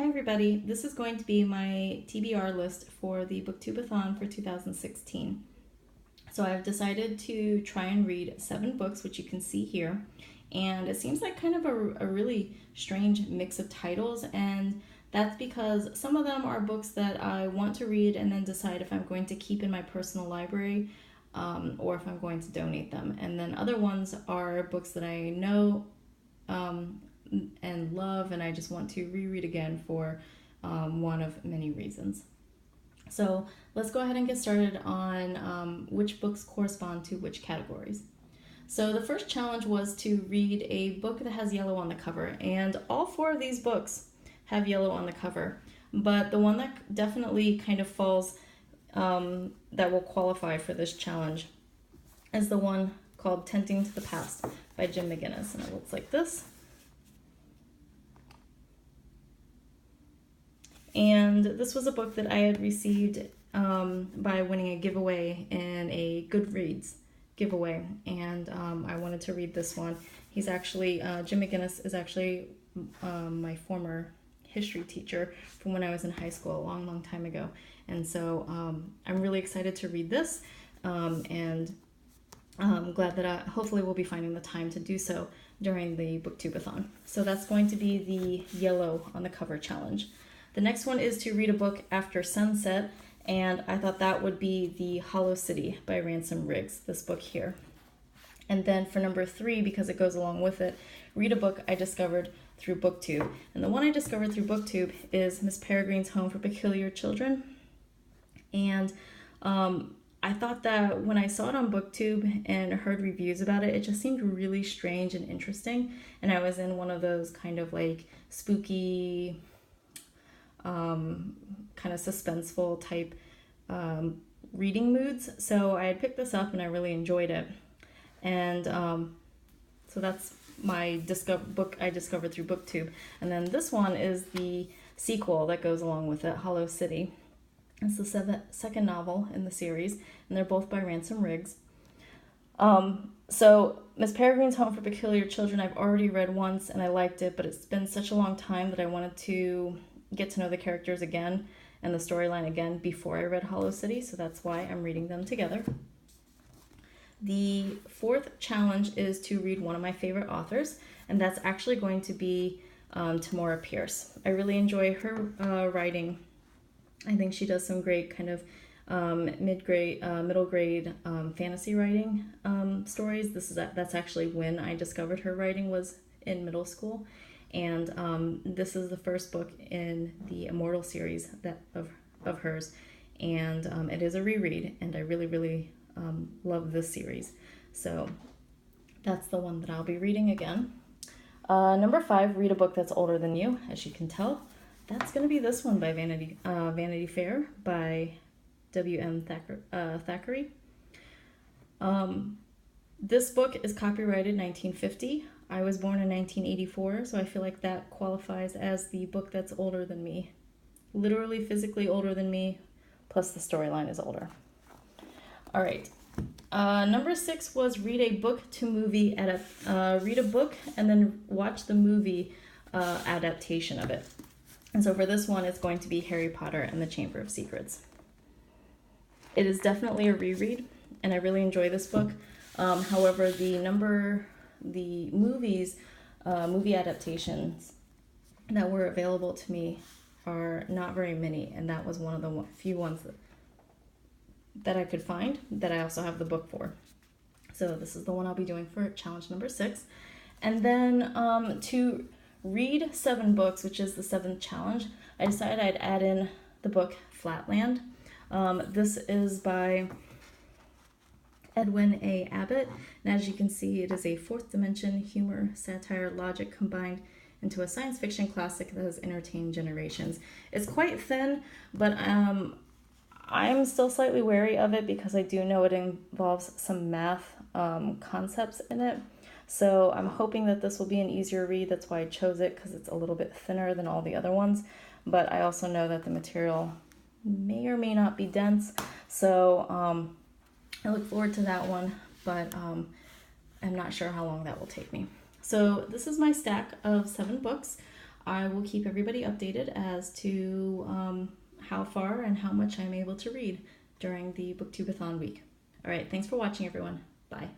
Hi everybody, this is going to be my TBR list for the Booktube-A-Thon for 2016. So I've decided to try and read 7 books, which you can see here, and it seems like kind of a really strange mix of titles, and that's because some of them are books that I want to read and then decide if I'm going to keep in my personal library or if I'm going to donate them, and then other ones are books that I know and love, and I just want to reread again for one of many reasons. So let's go ahead and get started on which books correspond to which categories. So the first challenge was to read a book that has yellow on the cover, and all 4 of these books have yellow on the cover, but the one that definitely kind of falls, that will qualify for this challenge, is the one called Tenting to the Past by Jim McGinnis, and it looks like this. And this was a book that I had received by winning a giveaway in a Goodreads giveaway, and I wanted to read this one. He's actually, Jim McGinnis is actually my former history teacher from when I was in high school a long time ago, and so I'm really excited to read this, and I'm glad that I hopefully will be finding the time to do so during the Booktube-A-Thon. So that's going to be the yellow on the cover challenge. The next one is to read a book after sunset, and I thought that would be the Hallow by Ransom, this book here. And then for number 3, because it goes along with it, read a book I discovered through Booktube. And the one I discovered through Booktube is Miss Peregrine's Home for Peculiar Children. And I thought that when I saw it on Booktube and heard reviews about it, it just seemed really strange and interesting. And I was in one of those kind of like spooky, kind of suspenseful type reading moods, so I had picked this up and I really enjoyed it, and so that's my book I discovered through Booktube. And then this one is the sequel that goes along with it, Hallow. It's the second novel in the series, and they're both by Ransom. So Miss Peregrine's Home for Peculiar Children I've already read once and I liked it, but it's been such a long time that I wanted to get to know the characters again and the storyline again before I read Hallow, so that's why I'm reading them together. The 4th challenge is to read one of my favorite authors, and that's actually going to be Tamora Pierce. I really enjoy her writing. I think she does some great kind of middle grade fantasy writing stories. That's actually when I discovered her writing, was in middle school. And this is the first book in the Immortal series of hers, and it is a reread, and I really love this series, so that's the one that I'll be reading again. Number 5, read a book that's older than you. As you can tell, that's going to be this one by Vanity Fair by W.M. Thackery. This book is copyrighted 1950. I was born in 1984, so I feel like that qualifies as the book that's older than me. Literally, physically older than me, plus the storyline is older. All right. Number 6 was read a book to movie read a book and then watch the movie adaptation of it. And so for this one, it's going to be Harry Potter and the Chamber of Secrets. It is definitely a reread, and I really enjoy this book. However, the movie adaptations that were available to me are not very many, and that was one of the few ones that I could find that I also have the book for. So this is the one I'll be doing for challenge number 6. And then to read 7 books, which is the 7th challenge, I decided I'd add in the book Flatland. This is by Edwin A. Abbott, and as you can see, it is a 4th dimension humor, satire, logic combined into a science fiction classic that has entertained generations. It's quite thin, but I'm still slightly wary of it because I do know it involves some math concepts in it. So I'm hoping that this will be an easier read. That's why I chose it, because it's a little bit thinner than all the other ones. But I also know that the material may or may not be dense. So I look forward to that one, but I'm not sure how long that will take me. So this is my stack of 7 books. I will keep everybody updated as to how far and how much I'm able to read during the Booktube-A-Thon week. All right, thanks for watching, everyone. Bye.